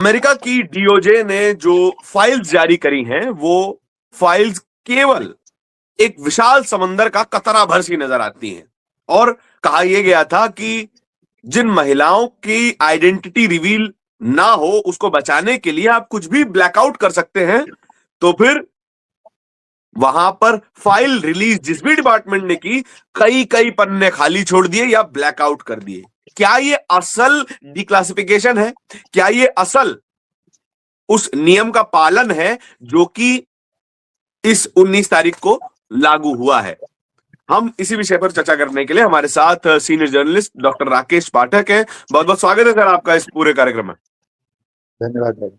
America की DOJ ने जो फाइल्स जारी करी हैं वो फाइल्स केवल एक विशाल समंदर का कतरा भर सी नजर आती हैं। और कहा यह गया था कि जिन महिलाओं की आइडेंटिटी रिवील ना हो उसको बचाने के लिए आप कुछ भी ब्लैकआउट कर सकते हैं। तो फिर वहां पर फाइल रिलीज जिस भी डिपार्टमेंट ने की, कई कई पन्ने खाली छोड़ दिए या ब्लैकआउट कर दिए। क्या ये असल डिक्लासिफिकेशन है? क्या ये असल उस नियम का पालन है जो कि इस 19 तारीख को लागू हुआ है? हम इसी विषय पर चर्चा करने के लिए हमारे साथ सीनियर जर्नलिस्ट डॉक्टर राकेश पाठक हैं। बहुत बहुत स्वागत है सर आपका इस पूरे कार्यक्रम में। धन्यवाद भाई।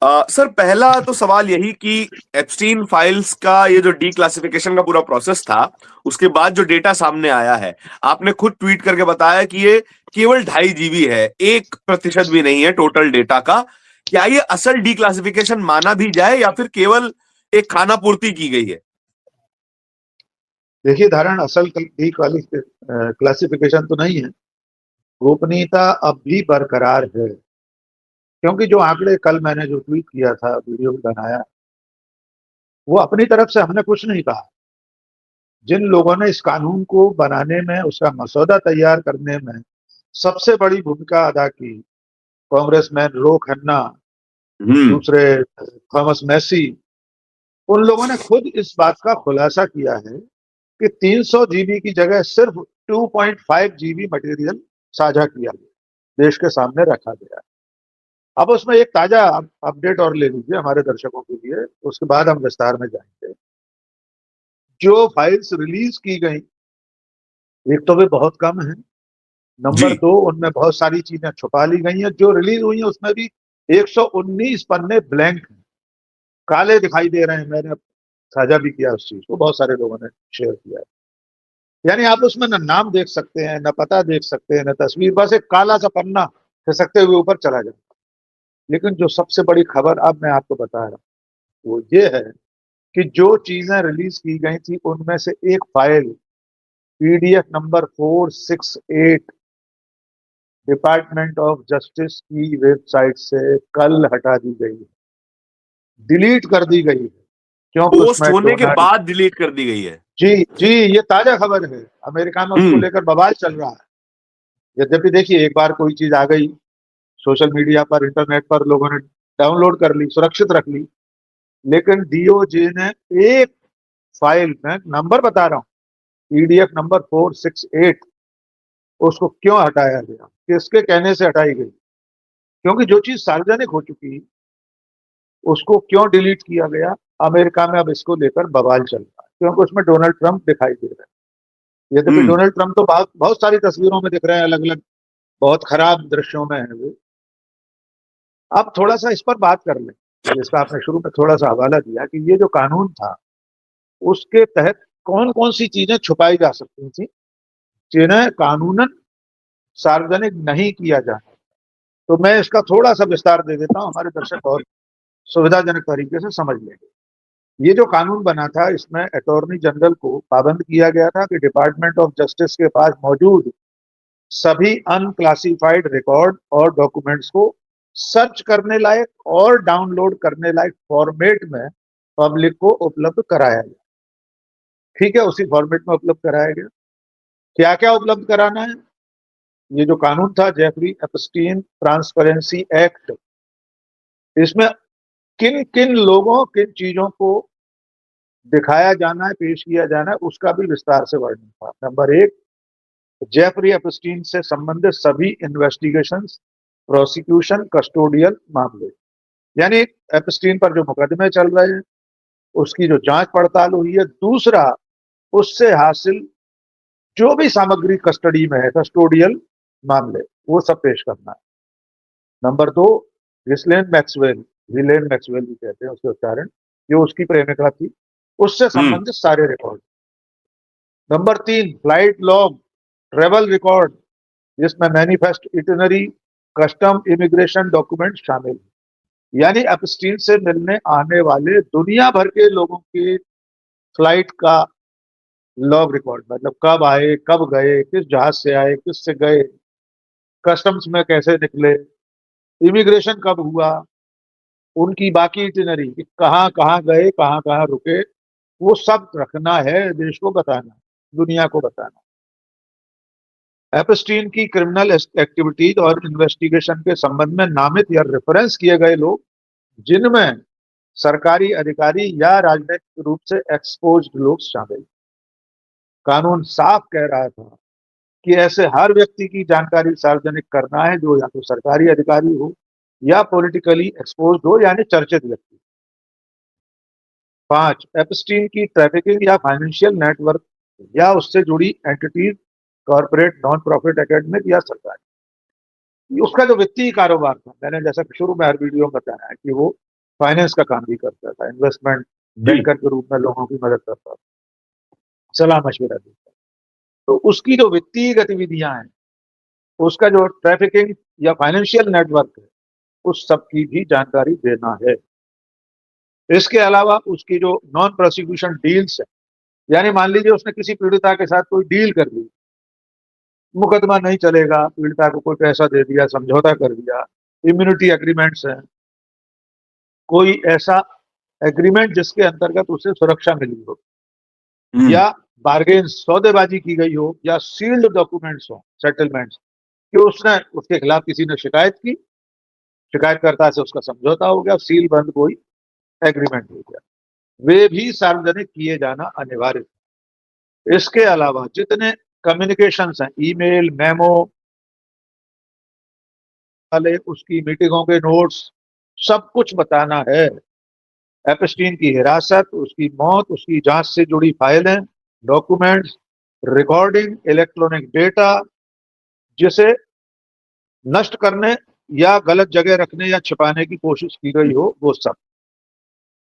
सर, पहला तो सवाल यही कि एप्स्टीन फाइल्स का ये जो डीक्लासिफिकेशन का पूरा प्रोसेस था, उसके बाद जो डेटा सामने आया है, आपने खुद ट्वीट करके बताया कि ये केवल 2.5 GB है, 1% भी नहीं है टोटल डेटा का। क्या ये असल डीक्लासिफिकेशन माना भी जाए या फिर केवल एक खाना पूर्ति की गई है? देखिए, धारण असल क्लासिफिकेशन तो नहीं है। गोपनीयता अब भी बरकरार है, क्योंकि जो आंकड़े कल मैंने जो ट्वीट किया था, वीडियो भी बनाया, वो अपनी तरफ से हमने कुछ नहीं कहा। जिन लोगों ने इस कानून को बनाने में, उसका मसौदा तैयार करने में सबसे बड़ी भूमिका अदा की, कांग्रेसमैन रो खन्ना, दूसरे थॉमस मैसी, उन लोगों ने खुद इस बात का खुलासा किया है कि 300 GB की जगह सिर्फ 2.5 GB मटेरियल साझा किया गया, देश के सामने रखा गया। अब उसमें एक ताजा अपडेट और ले लीजिए हमारे दर्शकों के लिए, उसके बाद हम विस्तार में जाएंगे। जो फाइल्स रिलीज की गई, एक तो वे बहुत कम है, नंबर जी। 2 उनमें बहुत सारी चीजें छुपा ली गई हैं। जो रिलीज हुई है उसमें भी 119 पन्ने ब्लैंक हैं, काले दिखाई दे रहे हैं। मैंने साझा भी किया उस चीज को, बहुत सारे लोगों ने शेयर किया है। यानी आप उसमें न नाम देख सकते हैं, न पता देख सकते हैं, न तस्वीर, बस एक काला सा पन्ना खिसकते हुए ऊपर चला जाता। लेकिन जो सबसे बड़ी खबर अब मैं आपको बता रहा हूँ वो ये है कि जो चीजें रिलीज की गई थी उनमें से एक file PDF number 468 department of justice की वेबसाइट से कल हटा दी गई है, डिलीट कर दी गई है, क्योंकि पोस्ट उसमें होने के डोनाल्ड। बाद डिलीट कर दी गई है। जी जी, ये ताजा खबर है। अमेरिका में उसको हम्म। लेकर बवाल चल रहा है। यद्यपि देखिए, एक बार कोई चीज आ गई सोशल मीडिया पर, इंटरनेट पर, लोगों ने डाउनलोड कर ली, सुरक्षित रख ली। लेकिन डीओजे ने एक फाइल में, नंबर बता रहा हूँ, पीडीएफ नंबर 468, उसको क्यों हटाया गया, किसके कहने से हटाई गई? क्योंकि जो चीज सार्वजनिक हो चुकी, उसको क्यों डिलीट किया गया? अमेरिका में अब इसको लेकर बवाल चल रहा है, क्योंकि उसमें डोनाल्ड ट्रंप दिखाई दे रहे हैं। यद्यपि हम्म। डोनाल्ड ट्रंप तो बहुत बहुत सारी तस्वीरों में दिख रहे हैं, अलग अलग बहुत खराब दृश्यों में है वो। अब थोड़ा सा इस पर बात कर लें, जिसका आपने शुरू में थोड़ा सा हवाला दिया कि ये जो कानून था उसके तहत कौन कौन सी चीजें छुपाई जा सकती थी, जिन्हें कानूनन सार्वजनिक नहीं किया जाए। तो मैं इसका थोड़ा सा विस्तार दे देता हूं, हमारे दर्शक और सुविधाजनक तरीके से समझ लेंगे। ये जो कानून बना था, इसमें अटॉर्नी जनरल को पाबंद किया गया था कि डिपार्टमेंट ऑफ जस्टिस के पास मौजूद सभी अनक्लासिफाइड रिकॉर्ड और डॉक्यूमेंट्स को सर्च करने लायक और डाउनलोड करने लायक फॉर्मेट में पब्लिक को उपलब्ध कराया गया। ठीक है, उसी फॉर्मेट में उपलब्ध कराया गया। क्या क्या उपलब्ध कराना है? ये जो कानून था, जेफरी एप्स्टीन ट्रांसपेरेंसी एक्ट, इसमें किन किन लोगों, किन चीजों को दिखाया जाना है, पेश किया जाना है, उसका भी विस्तार से वर्णन था। नंबर 1, जेफरी एप्स्टीन से संबंधित सभी इन्वेस्टिगेशन, प्रोसिक्यूशन, कस्टोडियल मामले, यानी एप्स्टीन पर जो मुकदमे चल रहे हैं उसकी जो जांच पड़ताल हुई है। दूसरा, उससे हासिल जो भी सामग्री कस्टडी में है, कस्टोडियल मामले, वो सब पेश करना है। Number 2, Ghislaine Maxwell, villain Maxwell भी कहते हैं उसके उच्चारण, जो उसकी प्रेमिका थी, उससे हम्म। संबंधित सारे record. Number 3, flight log, travel record, जिसमें manifest, itinerary, custom, immigration document शामिल, यानी एप्स्टीन से मिलने आने वाले दुनिया भर के लोगों के फ्लाइट का लॉग रिकॉर्ड, मतलब कब आए, कब गए, किस जहाज से आए, किस से गए, कस्टम्स में कैसे निकले, इमिग्रेशन कब हुआ, उनकी बाकी इटिनरी कि कहाँ कहाँ गए, कहाँ कहाँ रुके, वो सब रखना है, देश को बताना, दुनिया को बताना। एपस्टीन की क्रिमिनल एक्टिविटीज और इन्वेस्टिगेशन के संबंध में नामित या रेफरेंस किए गए लोग, जिनमें सरकारी अधिकारी या राजनीतिक रूप से एक्सपोज्ड लोग शामिल। कानून साफ कह रहा था कि ऐसे हर व्यक्ति की जानकारी सार्वजनिक करना है जो या तो सरकारी अधिकारी हो या पॉलिटिकली एक्सपोज्ड हो, यानी चर्चित व्यक्ति। 5, एपस्टीन की ट्रैफिकिंग या फाइनेंशियल नेटवर्क या उससे जुड़ी entities, corporate, non profit, academic या सरकारी। उसका जो वित्तीय कारोबार था, मैंने जैसा शुरू में हर वीडियो में बताया है कि वो फाइनेंस का काम भी करता था, इन्वेस्टमेंट बैंकर के रूप में लोगों की मदद करता था, सलाह मशविरा देता। तो उसकी जो वित्तीय गतिविधियां हैं, उसका जो ट्रैफिकिंग या फाइनेंशियल नेटवर्क है, उस सब की भी जानकारी देना है। इसके अलावा उसकी जो नॉन प्रोसिक्यूशन डील्स है, यानी मान लीजिए उसने किसी पीड़िता के साथ कोई डील कर ली, मुकदमा नहीं चलेगा, पीड़िता को कोई पैसा दे दिया, समझौता कर दिया, इम्यूनिटी एग्रीमेंट्स हैं, कोई ऐसा एग्रीमेंट जिसके अंतर्गत उसे सुरक्षा मिली हो, या बार्गेन, सौदेबाजी की गई हो, या सील्ड डॉक्यूमेंट्स हो, सेटलमेंट्स, कि उसने उसके खिलाफ किसी ने शिकायत की, शिकायतकर्ता से उसका समझौता हो गया, सील बंद कोई एग्रीमेंट हो गया, वे भी सार्वजनिक किए जाना अनिवार्य है। इसके अलावा जितने कम्युनिकेशंस हैं, ईमेल, मेमो वाले, उसकी मीटिंगों के नोट्स, सब कुछ बताना है। एपस्टीन की हिरासत, उसकी मौत, उसकी जांच से जुड़ी फाइलें, डॉक्यूमेंट्स, रिकॉर्डिंग, इलेक्ट्रॉनिक डेटा, जिसे नष्ट करने या गलत जगह रखने या छिपाने की कोशिश की गई हो, वो सब।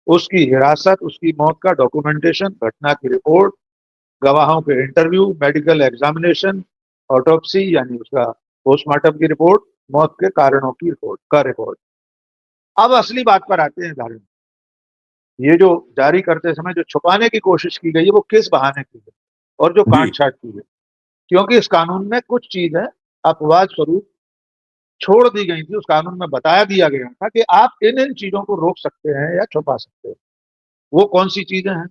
उसकी हिरासत, उसकी मौत का डॉक्यूमेंटेशन, घटना की रिपोर्ट, गवाहों के इंटरव्यू, मेडिकल एग्जामिनेशन, ऑटोप्सी यानी उसका पोस्टमार्टम की रिपोर्ट, मौत के कारणों की रिपोर्ट का रिकॉर्ड। अब असली बात पर आते हैं धारण। ये जो जारी करते समय जो छुपाने की कोशिश की गई है, वो किस बहाने की गई और जो काट छाट की गई, क्योंकि इस कानून में कुछ चीजें अपवाद स्वरूप छोड़ दी गई थी। उस कानून में बताया दिया गया था कि आप इन इन चीजों को रोक सकते हैं या छुपा सकते हैं। वो कौन सी चीजें हैं?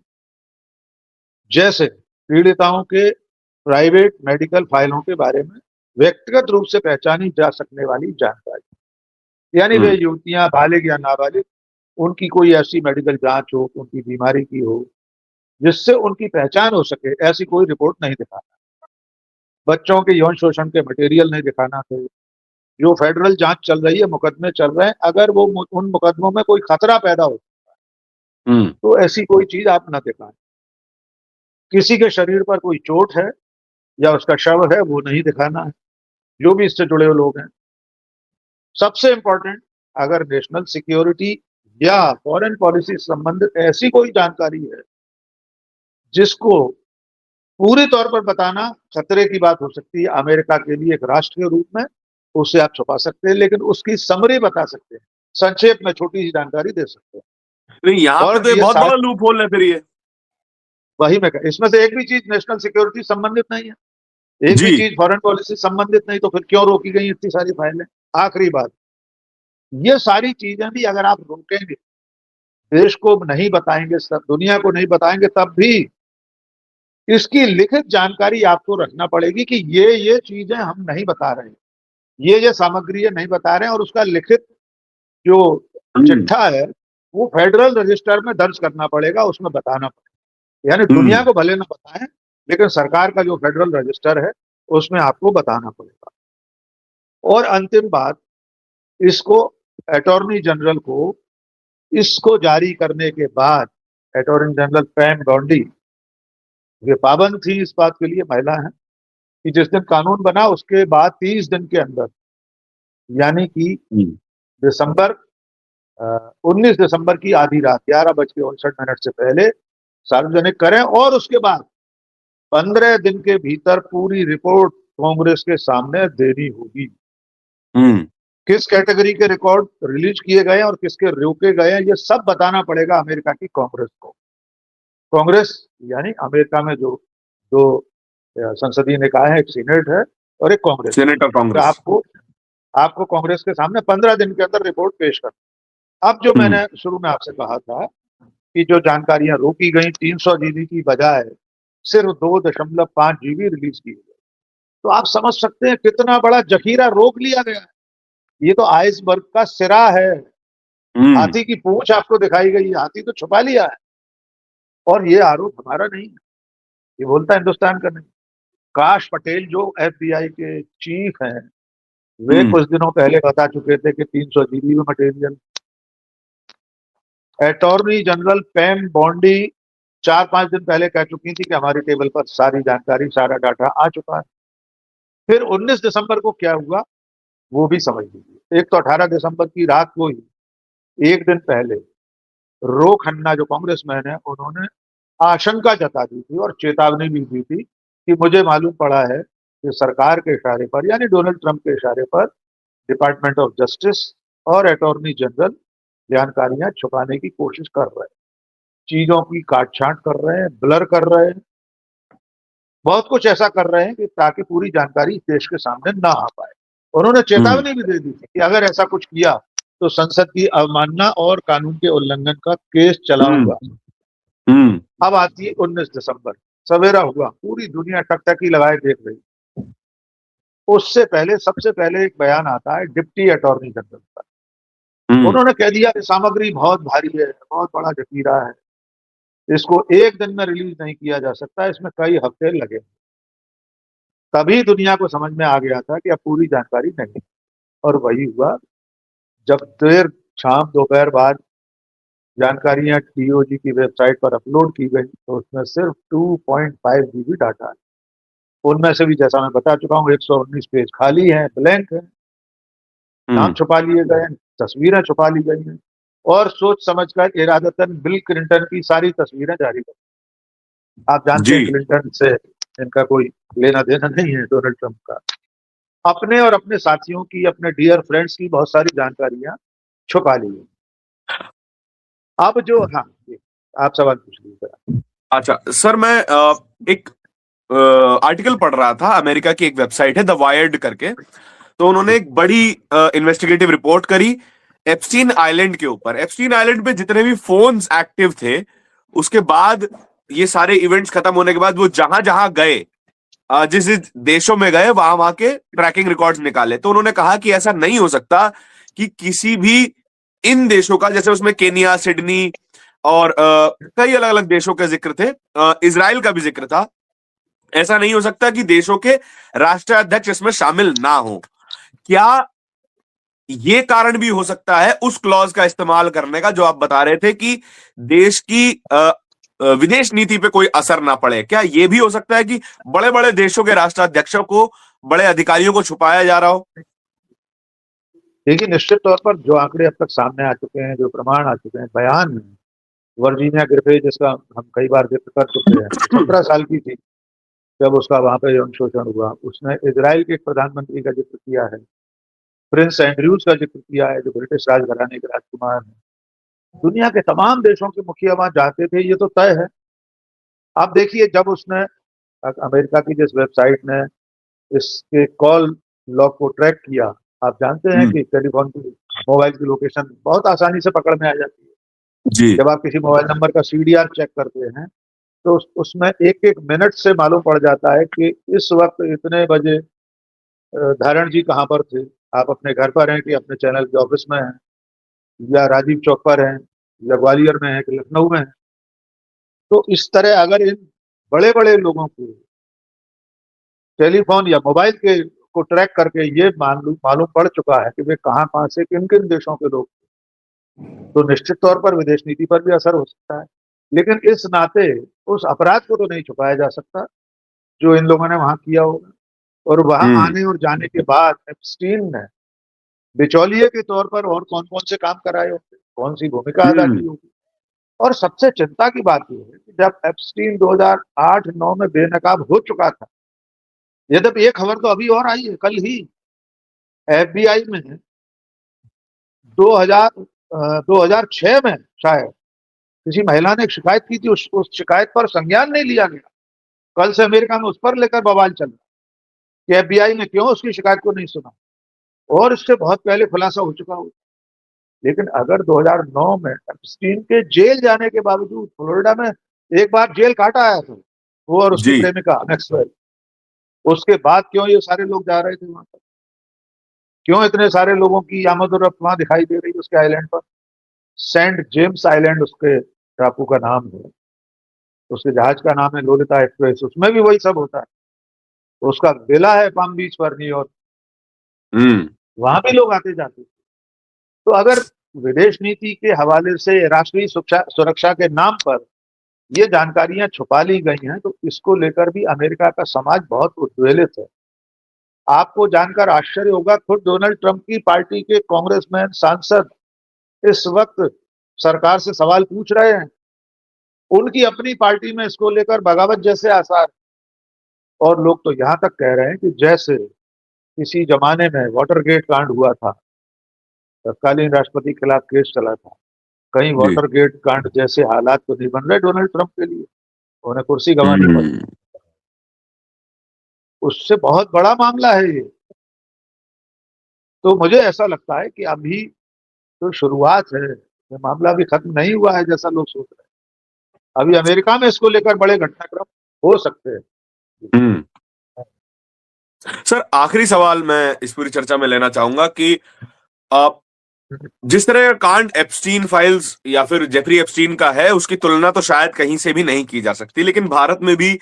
जैसे पीड़िताओं के प्राइवेट मेडिकल फाइलों के बारे में व्यक्तिगत रूप से पहचानी जा सकने वाली जानकारी, यानी वे युवतियां, बालिग या नाबालिग, उनकी कोई ऐसी मेडिकल जांच हो, उनकी बीमारी की हो जिससे उनकी पहचान हो सके, ऐसी कोई रिपोर्ट नहीं दिखाना। बच्चों के यौन शोषण के मटेरियल नहीं दिखाना थे। जो फेडरल जांच चल रही है, मुकदमे चल रहे हैं, अगर वो उन मुकदमों में कोई खतरा पैदा हो तो ऐसी कोई चीज आप न दिखाएं। किसी के शरीर पर कोई चोट है या उसका शव है, वो नहीं दिखाना है, जो भी इससे जुड़े हुए लोग हैं। सबसे इंपॉर्टेंट, अगर नेशनल सिक्योरिटी या फॉरेन पॉलिसी संबंधित ऐसी कोई जानकारी है जिसको पूरी तौर पर बताना खतरे की बात हो सकती है अमेरिका के लिए एक राष्ट्र के रूप में, उसे आप छुपा सकते हैं, लेकिन उसकी समरी बता सकते हैं, संक्षेप में छोटी सी जानकारी दे सकते हैं। नहीं, यहाँ पे और तो ये ये बहुत बड़ा लूप होल है फिर ये। वही मैं इसमें से एक भी चीज नेशनल सिक्योरिटी संबंधित नहीं है, एक भी जी। चीज फॉरेन पॉलिसी संबंधित नहीं, तो फिर क्यों रोकी गई इतनी सारी फाइलें? आखिरी बात, ये सारी चीजें भी अगर आप रोकेंगे, देश को नहीं बताएंगे, सब दुनिया को नहीं बताएंगे, तब भी इसकी लिखित जानकारी आपको रखना पड़ेगी कि ये चीजें हम नहीं बता रहे हैं, ये सामग्री नहीं बता रहे हैं, और उसका लिखित जो चिट्ठा है वो फेडरल रजिस्टर में दर्ज करना पड़ेगा, उसमें बताना पड़ेगा। यानी दुनिया को भले ना बताएं, लेकिन सरकार का जो फेडरल रजिस्टर है उसमें आपको बताना पड़ेगा। और अंतिम बात, इसको अटॉर्नी जनरल को इसको जारी करने के बाद, अटॉर्नी जनरल पैम बॉन्डी ये पाबंद थी इस बात के लिए, महिला है, कि जिस दिन कानून बना उसके बाद 30 दिन के अंदर, यानी कि दिसंबर 19 दिसंबर की आधी रात 11:59 से पहले सार्वजनिक करें, और उसके बाद 15 दिन के भीतर पूरी रिपोर्ट कांग्रेस के सामने देनी होगी। किस कैटेगरी के रिकॉर्ड रिलीज किए गए और किसके रोके गए, ये सब बताना पड़ेगा अमेरिका की कांग्रेस को। कांग्रेस यानी अमेरिका में जो दो संसदीय निकाय है, एक सीनेट है और एक कांग्रेस, सेनेट ऑफ कांग्रेस। आपको आपको कांग्रेस के सामने 15 दिन के अंदर रिपोर्ट पेश कर। अब जो हम्म, मैंने शुरू में आपसे कहा था कि जो जानकारियां रोकी गई 300 जीबी की बजाय सिर्फ 2.5 जीबी रिलीज की गई, तो आप समझ सकते हैं कितना बड़ा जखीरा रोक लिया गया है। ये तो आइसबर्ग का सिरा है। हम्म, हाथी की पूंछ आपको दिखाई गई है, हाथी तो छुपा लिया है। और ये आरोप हमारा नहीं है, ये बोलता हिंदुस्तान का नहीं। काश पटेल जो एफबीआई के चीफ हैं, वे हम्म, कुछ दिनों पहले बता चुके थे कि 300 जीबी में मटेरियल। अटॉर्नी जनरल पैम बॉन्डी 4-5 दिन पहले कह चुकी थी कि हमारी टेबल पर सारी जानकारी, सारा डाटा आ चुका है। फिर 19 दिसंबर को क्या हुआ वो भी समझ लीजिए। एक तो 18 दिसंबर की रात को ही, एक दिन पहले, रो खन्ना जो कांग्रेसमैन है, उन्होंने आशंका जता दी थी और चेतावनी भी दी थी कि मुझे मालूम पड़ा है कि सरकार के इशारे पर, यानी डोनाल्ड ट्रंप के इशारे पर, डिपार्टमेंट ऑफ जस्टिस और अटॉर्नी जनरल जानकारियां छुपाने की कोशिश कर रहे हैं, चीजों की काट छांट कर रहे हैं, ब्लर कर रहे हैं, बहुत कुछ ऐसा कर रहे हैं कि ताकि पूरी जानकारी देश के सामने ना आ पाए। उन्होंने हम्म, चेतावनी भी दे दी थी कि अगर ऐसा कुछ किया तो संसद की अवमानना और कानून के उल्लंघन का केस हम्म, चलाऊंगा। हम्म, अब आती है 19 दिसंबर, सवेरा हुआ, पूरी दुनिया टकटकी लगाए देख रही। उससे पहले, सबसे पहले एक बयान आता है डिप्टी अटॉर्नी जनरल का। हम्म, उन्होंने कह दिया कि सामग्री बहुत भारी है, बहुत बड़ा जखीरा है, इसको एक दिन में रिलीज नहीं किया जा सकता, इसमें कई हफ्ते लगे। तभी दुनिया को समझ में आ गया था कि अब पूरी जानकारी नहीं है। और वही हुआ, जब देर शाम दोपहर बाद जानकारियां डीओजी की वेबसाइट पर अपलोड की गई तो उसमें सिर्फ 2.5 जीबी डाटा है। उनमें से भी, जैसा मैं बता चुका हूँ, 119 पेज खाली हैं, ब्लैंक हैं, नाम हम्म, छुपा लिए गए हैं, तस्वीरें छुपा ली गई हैं, और सोच समझकर इरादतन बिल क्लिंटन की सारी तस्वीरें जारी कर। आप जानते जी, हैं क्लिंटन से इनका कोई लेना देना नहीं है, डोनाल्ड ट्रंप का। अपने और अपने साथियों की, अपने डियर फ्रेंड्स की बहुत सारी जानकारियां छुपा ली है। अब जो, हाँ, आप सवाल पूछ लीजिए। अच्छा सर, मैं एक आर्टिकल पढ़ रहा था। अमेरिका की एक वेबसाइट है द वायर्ड करके, तो उन्होंने एक बड़ी इन्वेस्टिगेटिव रिपोर्ट करी एप्स्टीन आइलैंड के ऊपर। एप्स्टीन आइलैंड पे जितने भी फोन्स एक्टिव थे, उसके बाद ये सारे इवेंट्स खत्म होने के बाद वो जहां जहां गए, जिस जिस देशों में गए, वहां वहां के ट्रैकिंग रिकॉर्ड्स निकाले। तो उन्होंने कहा कि ऐसा नहीं हो सकता कि किसी भी इन देशों का, जैसे उसमें केनिया, सिडनी और कई अलग अलग देशों के जिक्र थे, इजराइल का भी जिक्र था, ऐसा नहीं हो सकता कि देशों के राष्ट्राध्यक्ष इसमें शामिल ना हो। क्या ये कारण भी हो सकता है उस क्लॉज का इस्तेमाल करने का जो आप बता रहे थे कि देश की विदेश नीति पे कोई असर ना पड़े? क्या ये भी हो सकता है कि बड़े बड़े देशों के राष्ट्राध्यक्षों को, बड़े अधिकारियों को छुपाया जा रहा हो? देखिए, निश्चित तौर पर जो आंकड़े अब तक सामने आ चुके हैं, जो प्रमाण आ चुके हैं, बयान में, वर्जीनिया गिरफे, जिसका हम कई बार जिक्र कर चुके हैं, 17 साल की थी जब उसका वहां पे यौन शोषण हुआ। उसने इजराइल के एक प्रधानमंत्री का जिक्र किया है, प्रिंस एंड्रयूज का जिक्र किया है, जो ब्रिटिश राजघराने के राजकुमार हैं। दुनिया के तमाम देशों के मुखिया वहां जाते थे, ये तो तय है। आप देखिए, जब उसने, अमेरिका की जिस वेबसाइट ने इसके कॉल लॉग को ट्रैक किया, आप जानते हैं हम्म, कि टेलीफोन की, मोबाइल की लोकेशन बहुत आसानी से पकड़ में आ जाती है। जी, जब आप किसी मोबाइल नंबर का सीडीआर चेक करते हैं तो उसमें एक एक मिनट से मालूम पड़ जाता है कि इस वक्त इतने बजे धारण जी कहाँ पर थे। आप अपने घर पर हैं कि अपने चैनल के ऑफिस में हैं, या राजीव चौक पर हैं, या ग्वालियर में हैं, कि लखनऊ में हैं। तो इस तरह अगर इन बड़े बड़े लोगों को टेलीफोन या मोबाइल के को ट्रैक करके ये मालूम मालूम पड़ चुका है कि वे कहाँ कहाँ से, किन किन देशों के लोग, तो निश्चित तौर पर विदेश नीति पर भी असर हो सकता है। लेकिन इस नाते उस अपराध को तो नहीं छुपाया जा सकता जो इन लोगों ने वहां किया होगा। और वहां हम्म, आने और जाने के बाद एप्स्टीन ने बिचौलिए के तौर पर और कौन कौन से काम कराए होंगे, कौन सी भूमिका अदा हम्म, की होगी। और सबसे चिंता की बात यह है कि जब एप्स्टीन 2008-9 में बेनकाब हो चुका था, यद्यपि एक खबर तो अभी और आई है, कल ही एफबीआई में 2000 2006 में शायद किसी महिला ने एक शिकायत की थी, उस शिकायत पर संज्ञान नहीं लिया गया। कल से अमेरिका में उस पर लेकर बवाल चल रहा है कि एफबीआई ने क्यों उसकी शिकायत को नहीं सुना। और इससे बहुत पहले खुलासा हो चुका हो। लेकिन अगर 2009 में एप्स्टीन के जेल जाने के बावजूद फ्लोरिडा में एक बार जेल काटा आया था वो और उसकी जी। प्रेमिका मैक्सवेल, उसके बाद क्यों ये सारे लोग जा रहे थे वहां पर? क्यों इतने सारे लोगों की आमद और रफ्त वहां दिखाई दे रही है उसके आइलैंड पर? सेंट जेम्स आइलैंड उसके टापू का नाम है, उसके जहाज का नाम है लोलिता एक्सप्रेस, उसमें भी वही सब होता है। उसका विला है पाम बीच पर न्यूयॉर्क, हम्म। वहां भी लोग आते जाते हैं। तो अगर विदेश नीति के हवाले से राष्ट्रीय सुरक्षा के नाम पर ये जानकारियां छुपा ली गई हैं तो इसको लेकर भी अमेरिका का समाज बहुत उद्वेलित है। आपको जानकर आश्चर्य होगा, खुद डोनाल्ड ट्रंप की पार्टी के कांग्रेसमैन सांसद इस वक्त सरकार से सवाल पूछ रहे हैं। उनकी अपनी पार्टी में इसको लेकर बगावत जैसे आसार, और लोग तो यहां तक कह रहे हैं कि जैसे किसी जमाने में वाटरगेट कांड हुआ था, तत्कालीन राष्ट्रपति के खिलाफ केस चला था, कहीं जी। वाटरगेट कांड जैसे हालात तो नहीं बन रहे डोनाल्ड ट्रंप के लिए, उन्हें कुर्सी गंवानी पड़ी। हम्म। उससे बहुत बड़ा मामला है ये। तो मुझे ऐसा लगता है कि अभी तो शुरुआत है, ये मामला अभी खत्म नहीं हुआ है जैसा लोग सोच रहे हैं। अभी अमेरिका में इसको लेकर बड़े घटनाक्रम हो सकते हैं। हम्म। सर, आखिरी सवाल मैं इस पूरी चर्चा में लेना चाहूंगा कि आप जिस तरह का कांड एप्स्टीन फाइल्स या फिर जेफरी एप्स्टीन का है, उसकी तुलना तो शायद कहीं से भी नहीं की जा सकती, लेकिन भारत में भी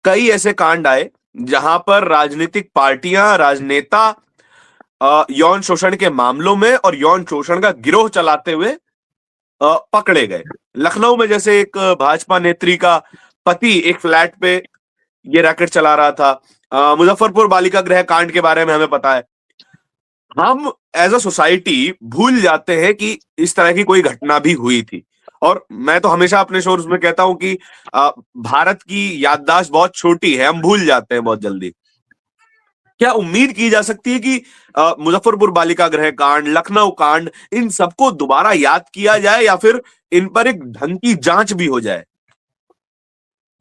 कई ऐसे कांड आए जहां पर राजनीतिक पार्टियां, राजनेता यौन शोषण के मामलों में और यौन शोषण का गिरोह चलाते हुए पकड़े गए। लखनऊ में जैसे एक भाजपा नेत्री का पति एक फ्लैट पे ये रैकेट चला रहा था। मुजफ्फरपुर बालिका गृह कांड के बारे में हमें पता है। हम एज अ सोसाइटी भूल जाते हैं कि इस तरह की कोई घटना भी हुई थी। और मैं तो हमेशा अपने शोर्स में कहता हूं कि भारत की याददाश्त बहुत छोटी है, हम भूल जाते हैं बहुत जल्दी। क्या उम्मीद की जा सकती है कि मुजफ्फरपुर बालिका गृह कांड, लखनऊ कांड, इन सबको दोबारा याद किया जाए या फिर इन पर एक ढंग की जांच भी हो जाए?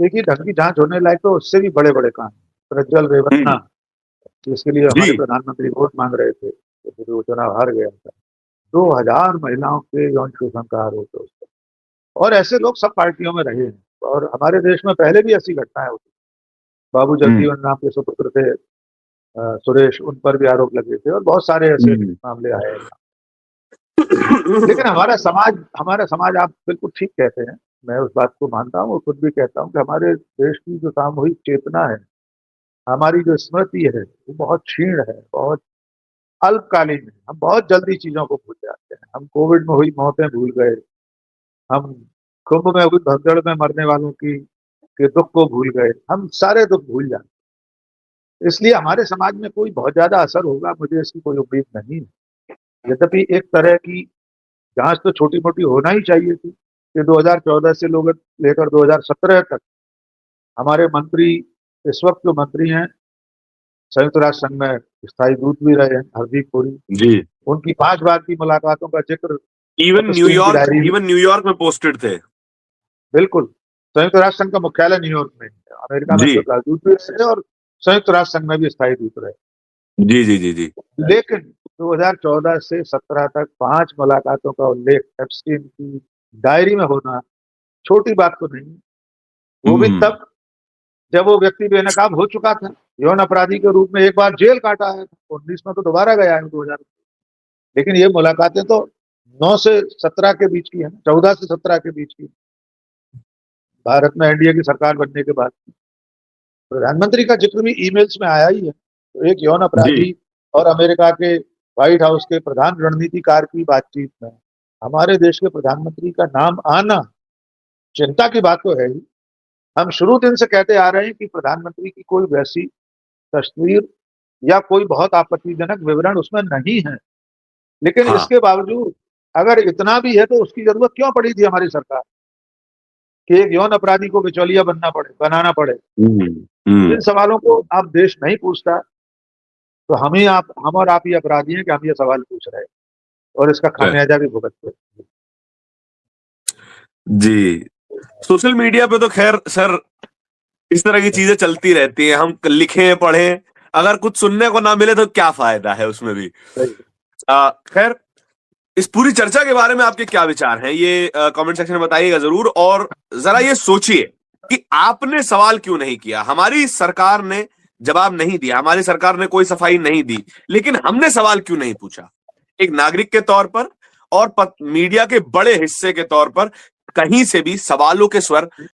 देखिए, ढंग की जांच होने लायक तो उससे भी बड़े बड़े काम, प्रज्वल रेवन्ना, जिसके लिए हमारे जी। प्रधानमंत्री वोट मांग रहे थे तो फिर वो चुनाव हार गया था। 2000 महिलाओं के यौन शोषण का आरोप है उस पर, और ऐसे लोग सब पार्टियों में रहे हैं। और हमारे देश में पहले भी ऐसी घटनाएं होती। बाबू हम्म। जगजीवन राम के सुपुत्र थे सुरेश, उन पर भी आरोप लगे थे और बहुत सारे ऐसे हम्म। मामले आए। लेकिन हमारा समाज आप बिल्कुल ठीक कहते हैं, मैं उस बात को मानता हूँ और खुद भी कहता हूँ कि हमारे देश की जो सामूहिक चेतना है, हमारी जो स्मृति है, वो बहुत क्षीण है, बहुत अल्पकालीन है। हम बहुत जल्दी चीजों को भूल जाते हैं। हम कोविड में हुई मौतें भूल गए, हम कुंभ में हुई भगदड़ में मरने वालों की के दुख को भूल गए, हम सारे दुख भूल जाते हैं। इसलिए हमारे समाज में कोई बहुत ज्यादा असर होगा, मुझे इसकी कोई उम्मीद नहीं है। यद्यपि एक तरह की जांच तो छोटी मोटी होना ही चाहिए थी कि 2014 से लेकर 2017 तक हमारे मंत्री, इस वक्त जो मंत्री हैं, संयुक्त राष्ट्र संघ में स्थायी दूत भी रहे हैं, हरदीप पुरी, जी। उनकी 5 बार की मुलाकातों का जिक्र इवन एप्स्टीन की न्यूयॉर्क डायरी में। इवन न्यूयॉर्क में पोस्टेड थे। बिल्कुल, संयुक्त राष्ट्र संघ का मुख्यालय न्यूयॉर्क में है, अमेरिका में जी दूत भी रहे और संयुक्त राष्ट्र संघ में भी स्थायी दूत रहे। जी जी जी जी। लेकिन 2014 से 17 तक 5 मुलाकातों का उल्लेख एप्स्टीन की डायरी में होना छोटी बात तो नहीं। वो भी हम्म। तब जब वो व्यक्ति बेनकाब हो चुका था, यौन अपराधी के रूप में एक बार जेल काटा है, 19 में तो दोबारा गया है 2000। लेकिन ये मुलाकातें तो 9 से 17 के बीच की है, 14 से 17 के बीच की, भारत में एनडीए की सरकार बनने के बाद। प्रधानमंत्री का जिक्र भी ईमेल्स में आया ही है। तो एक यौन जी। अपराधी और अमेरिका के व्हाइट हाउस के प्रधान रणनीतिकार की बातचीत में हमारे देश के प्रधानमंत्री का नाम आना चिंता की बात तो है ही। हम शुरू दिन से कहते आ रहे हैं कि प्रधानमंत्री की कोई वैसी तस्वीर या कोई बहुत आपत्तिजनक विवरण उसमें नहीं है। लेकिन हाँ। इसके बावजूद अगर इतना भी है तो उसकी जरूरत क्यों पड़ी थी हमारी सरकार कि एक यौन अपराधी को बिचौलिया बनाना पड़े? हम्म। इन सवालों को आप देश नहीं पूछता तो हम और आप ही अपराधी हैं कि हम ये सवाल पूछ रहे हैं और इसका खामियाजा भी भुगतते हैं। जी। सोशल मीडिया पे तो खैर सर इस तरह की चीजें चलती रहती हैं, हम लिखें पढ़ें अगर कुछ सुनने को ना मिले तो क्या फायदा है उसमें भी। खैर, इस पूरी चर्चा के बारे में आपके क्या विचार हैं, ये कमेंट सेक्शन में बताइएगा जरूर। और जरा ये सोचिए कि आपने सवाल क्यों नहीं किया। हमारी सरकार ने जवाब नहीं दिया, हमारी सरकार ने कोई सफाई नहीं दी, लेकिन हमने सवाल क्यों नहीं पूछा। एक नागरिक के तौर पर और मीडिया के बड़े हिस्से के तौर पर कहीं से भी सवालों के स्वर